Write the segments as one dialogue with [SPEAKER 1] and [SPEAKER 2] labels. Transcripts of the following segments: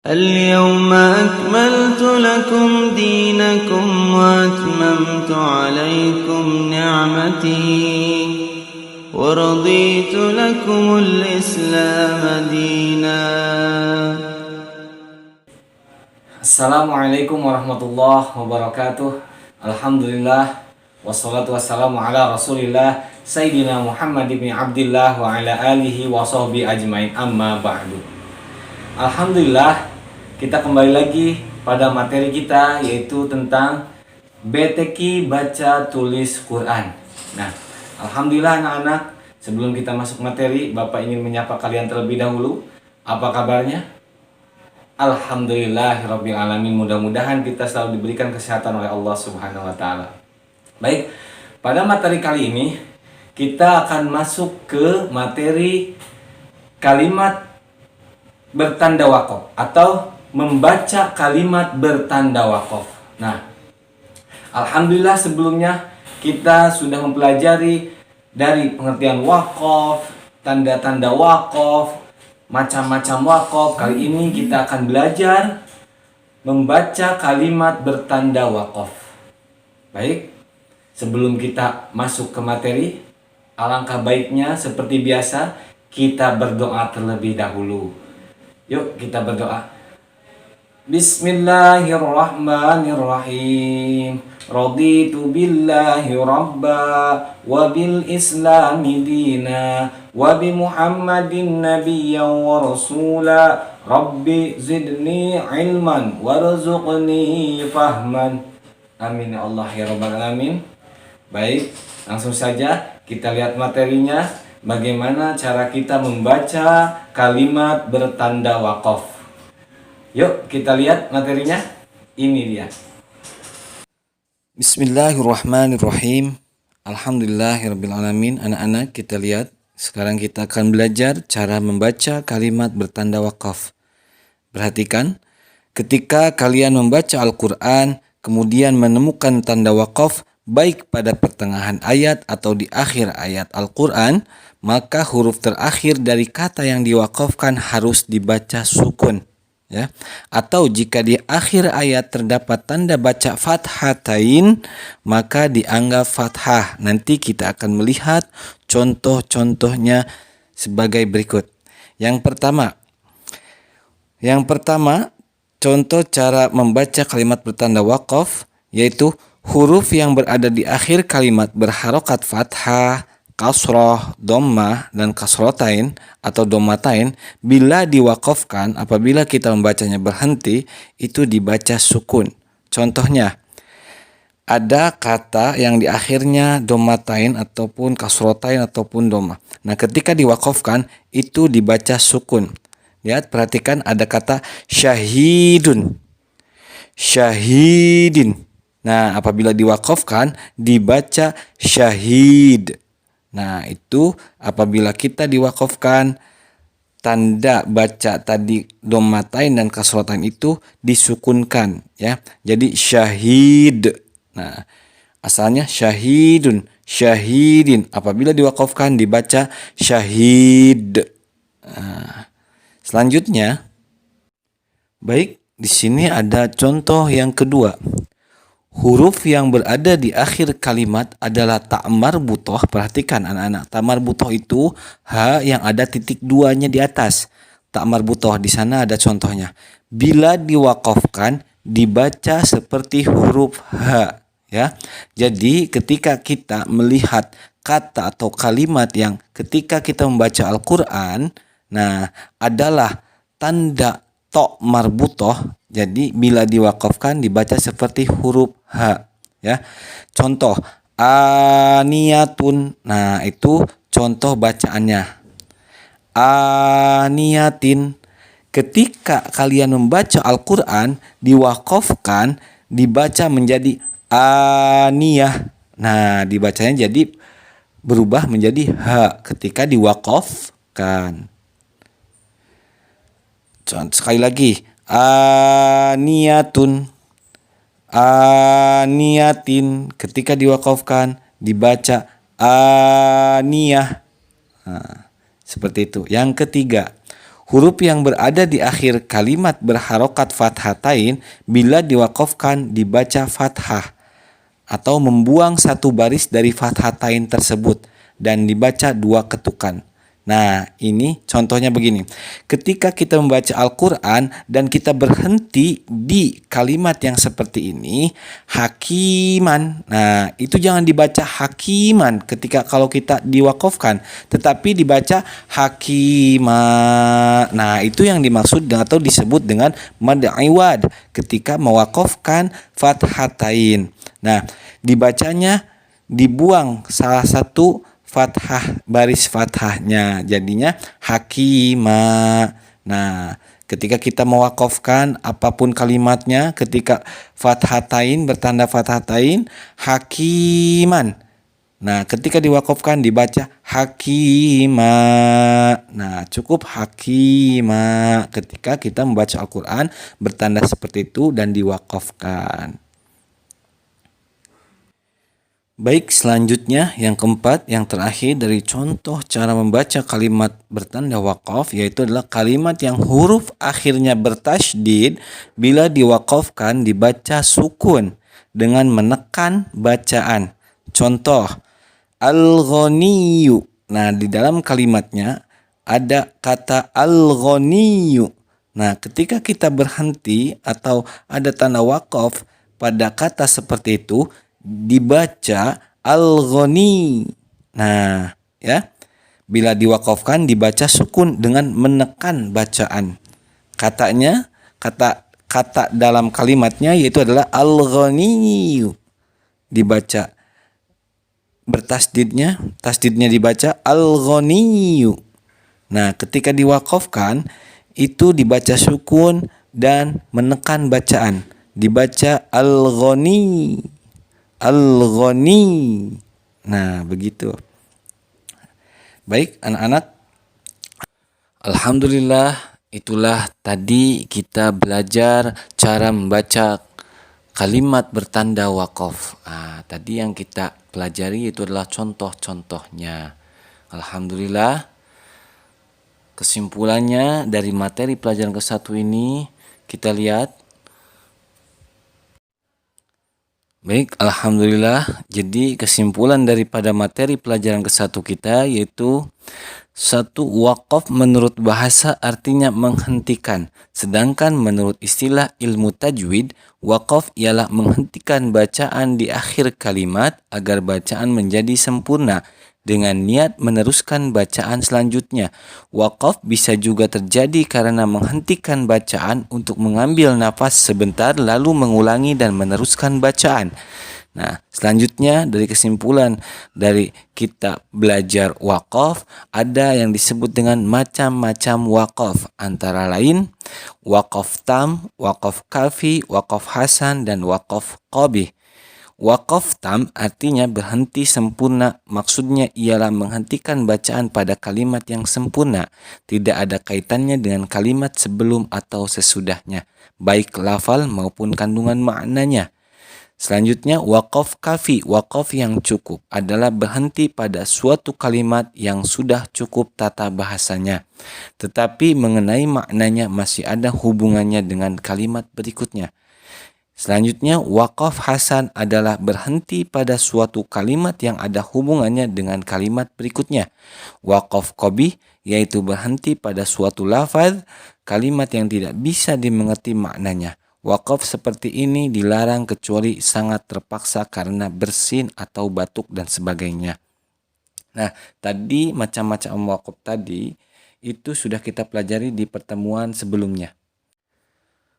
[SPEAKER 1] اليوم أكملت لكم دينكم وأتممت عليكم نعمتي ورضيت لكم الإسلام دينا.
[SPEAKER 2] Assalamualaikum warahmatullahi wabarakatuh. Alhamdulillah wassalatu wassalamu ala Rasulillah Sayyidina Muhammad ibn Abdillah wa ala alihi wa sahbihi ajmain, amma ba'du. Alhamdulillah, kita kembali lagi pada materi kita, yaitu tentang BTQ baca tulis Quran. Nah, alhamdulillah anak-anak, sebelum kita masuk materi, Bapak ingin menyapa kalian terlebih dahulu. Apa kabarnya? Alhamdulillahirabbil alamin. Mudah-mudahan kita selalu diberikan kesehatan oleh Allah Subhanahu wa taala. Baik, pada materi kali ini kita akan masuk ke materi kalimat bertanda waqaf atau membaca kalimat bertanda waqaf. Nah, alhamdulillah sebelumnya kita sudah mempelajari dari pengertian waqaf, tanda-tanda waqaf, macam-macam waqaf. Kali ini kita akan belajar membaca kalimat bertanda waqaf. Baik, sebelum kita masuk ke materi, alangkah baiknya seperti biasa kita berdoa terlebih dahulu. Yuk kita berdoa. Bismillahirrahmanirrahim. Raditu billahi rabba wa bil islami dina wa bi Muhammadin nabiyyan wa rasula. Rabbi zidni ilman warzuqni fahman. Amin ya Allah ya rabbal alamin. Baik, langsung saja kita lihat materinya. Bagaimana cara kita membaca kalimat bertanda waqaf. Yuk kita lihat materinya. Ini dia. Bismillahirrahmanirrahim. Alhamdulillahirabbil alamin. Anak-anak, kita lihat. Sekarang kita akan belajar cara membaca kalimat bertanda waqaf. Perhatikan, ketika kalian membaca Al-Quran, kemudian menemukan tanda waqaf, baik pada pertengahan ayat atau di akhir ayat Al-Quran, maka huruf terakhir dari kata yang diwaqafkan harus dibaca sukun. Ya. Atau jika di akhir ayat terdapat tanda baca fathatain, maka dianggap fathah. Nanti kita akan melihat contoh-contohnya sebagai berikut. Yang pertama, contoh cara membaca kalimat bertanda waqaf, yaitu huruf yang berada di akhir kalimat berharokat fathah, kasroh, dhammah, dan kasrotain atau dhammatain, bila diwaqafkan, apabila kita membacanya berhenti, itu dibaca sukun. Contohnya, ada kata yang di akhirnya dhammatain ataupun kasrotain ataupun dhammah. Nah, ketika diwaqafkan, itu dibaca sukun. Lihat, perhatikan, ada kata syahidun, syahidin. Nah, apabila diwaqafkan, dibaca syahid. Nah, itu apabila kita diwaqafkan, tanda baca tadi dhammatain dan kasrotain itu disukunkan, ya. Jadi syahid. Nah, asalnya syahidun, syahidin. Apabila diwaqafkan dibaca syahid. Nah, selanjutnya, baik, di sini ada contoh yang kedua. Huruf yang berada di akhir kalimat adalah ta' marbuthoh. Perhatikan anak-anak, ta' marbuthoh itu ha yang ada titik duanya di atas. Ta' marbuthoh di sana ada contohnya. Bila diwaqafkan dibaca seperti huruf ha, ya. Jadi ketika kita melihat kata atau kalimat yang ketika kita membaca Al-Qur'an, nah, adalah tanda ta' marbuthoh. Jadi bila diwaqafkan dibaca seperti huruf ha, ya. Contoh aniyatun. Nah, itu contoh bacaannya. Aniyatin. Ketika kalian membaca Al-Qur'an diwaqafkan dibaca menjadi aniyah. Nah, dibacanya jadi berubah menjadi ha ketika diwaqafkan. Sekali lagi, aniyatun, aniyatin. Ketika diwaqafkan dibaca aniyah. Nah, seperti itu. Yang ketiga, Huruf yang berada di akhir kalimat berharokat fathatain bila diwakafkan dibaca fathah atau membuang satu baris dari fathatain tersebut dan dibaca 2 ketukan. Nah, ini contohnya begini. Ketika kita membaca Al-Quran dan kita berhenti di kalimat yang seperti ini, hakiman. Nah, itu jangan dibaca hakiman ketika kalau kita diwakafkan, tetapi dibaca hakima. Nah, itu yang dimaksud atau disebut dengan mad iwad ketika mewakafkan fathatain. Nah, dibacanya dibuang salah satu fathah, baris fathahnya, jadinya hakima. Nah, ketika kita mewakafkan apapun kalimatnya, ketika fathatain bertanda fathatain, hakiman. Nah, ketika diwakafkan dibaca hakima. Nah, cukup hakima ketika kita membaca Al-Quran bertanda seperti itu dan diwakafkan. Baik, selanjutnya yang keempat, yang terakhir dari contoh cara membaca kalimat bertanda wakaf, yaitu adalah kalimat yang huruf akhirnya bertasydid bila diwakafkan dibaca sukun dengan menekan bacaan. Contoh, al-ghaniyu. Nah, di dalam kalimatnya ada kata al-ghaniyu. Nah, ketika kita berhenti atau ada tanda wakaf pada kata seperti itu, dibaca al-ghani. Nah, ya. Bila diwakafkan dibaca sukun dengan menekan bacaan. Kata dalam kalimatnya yaitu adalah al-ghani. Dibaca tasdidnya dibaca al-ghani. Nah, ketika diwakafkan itu dibaca sukun dan menekan bacaan. Dibaca al-ghani. Al-ghani. Nah, begitu. Baik, anak-anak. Alhamdulillah, itulah tadi kita belajar cara membaca kalimat bertanda wakaf. Tadi yang kita pelajari itu adalah contoh-contohnya. Alhamdulillah. Kesimpulannya dari materi pelajaran ke-1 ini kita lihat. Baik, alhamdulillah. Jadi kesimpulan daripada materi pelajaran ke-1 kita yaitu 1. Wakaf menurut bahasa artinya menghentikan. Sedangkan menurut istilah ilmu tajwid, wakaf ialah menghentikan bacaan di akhir kalimat agar bacaan menjadi sempurna dengan niat meneruskan bacaan selanjutnya. Wakaf bisa juga terjadi karena menghentikan bacaan untuk mengambil nafas sebentar lalu mengulangi dan meneruskan bacaan. Nah, selanjutnya dari kesimpulan dari kita belajar wakaf, ada yang disebut dengan macam-macam wakaf, antara lain wakaf tam, wakaf kafi, wakaf hasan, dan wakaf qabih. Wakaf tam artinya berhenti sempurna, maksudnya ialah menghentikan bacaan pada kalimat yang sempurna, tidak ada kaitannya dengan kalimat sebelum atau sesudahnya, baik lafal maupun kandungan maknanya. Selanjutnya wakaf kafi, wakaf yang cukup adalah berhenti pada suatu kalimat yang sudah cukup tata bahasanya, tetapi mengenai maknanya masih ada hubungannya dengan kalimat berikutnya. Selanjutnya, wakaf hasan adalah berhenti pada suatu kalimat yang ada hubungannya dengan kalimat berikutnya. Wakaf qabih yaitu berhenti pada suatu lafaz, kalimat yang tidak bisa dimengerti maknanya. Wakaf seperti ini dilarang kecuali sangat terpaksa karena bersin atau batuk dan sebagainya. Nah, tadi macam-macam wakaf tadi itu sudah kita pelajari di pertemuan sebelumnya.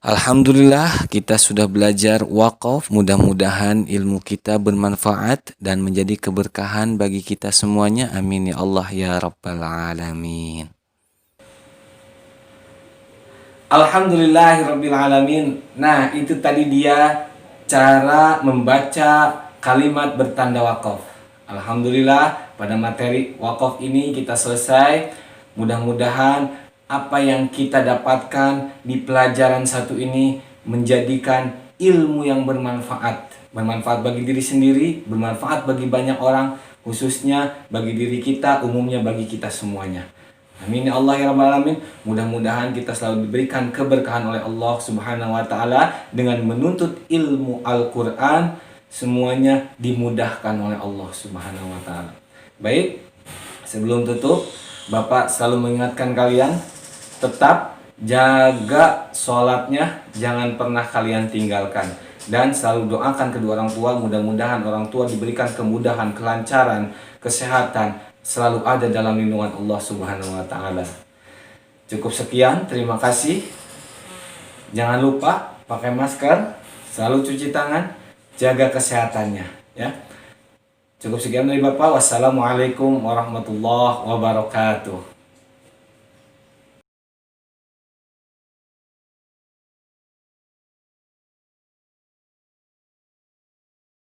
[SPEAKER 2] Alhamdulillah kita sudah belajar wakaf, mudah-mudahan ilmu kita bermanfaat dan menjadi keberkahan bagi kita semuanya. Amin ya Allah ya Rabbal Alamin. Alhamdulillahirabbil alamin. Nah, itu tadi dia cara membaca kalimat bertanda wakaf. Alhamdulillah, pada materi wakaf ini kita selesai. Mudah-mudahan apa yang kita dapatkan di pelajaran 1 ini menjadikan ilmu yang bermanfaat. Bermanfaat bagi diri sendiri, bermanfaat bagi banyak orang, khususnya bagi diri kita, umumnya bagi kita semuanya. Amin ya Allah ya Rabbal Alamin. Mudah-mudahan kita selalu diberikan keberkahan oleh Allah Subhanahu wa taala dengan menuntut ilmu Al-Qur'an, semuanya dimudahkan oleh Allah Subhanahu wa taala. Baik, sebelum tutup, Bapak selalu mengingatkan kalian tetap jaga sholatnya, jangan pernah kalian tinggalkan. Dan selalu doakan kedua orang tua, mudah-mudahan orang tua diberikan kemudahan, kelancaran, kesehatan, selalu ada dalam lindungan Allah Subhanahu wa taala. Cukup sekian, terima kasih. Jangan lupa pakai masker, selalu cuci tangan, jaga kesehatannya ya. Cukup sekian dari Bapak. Wassalamualaikum warahmatullahi wabarakatuh.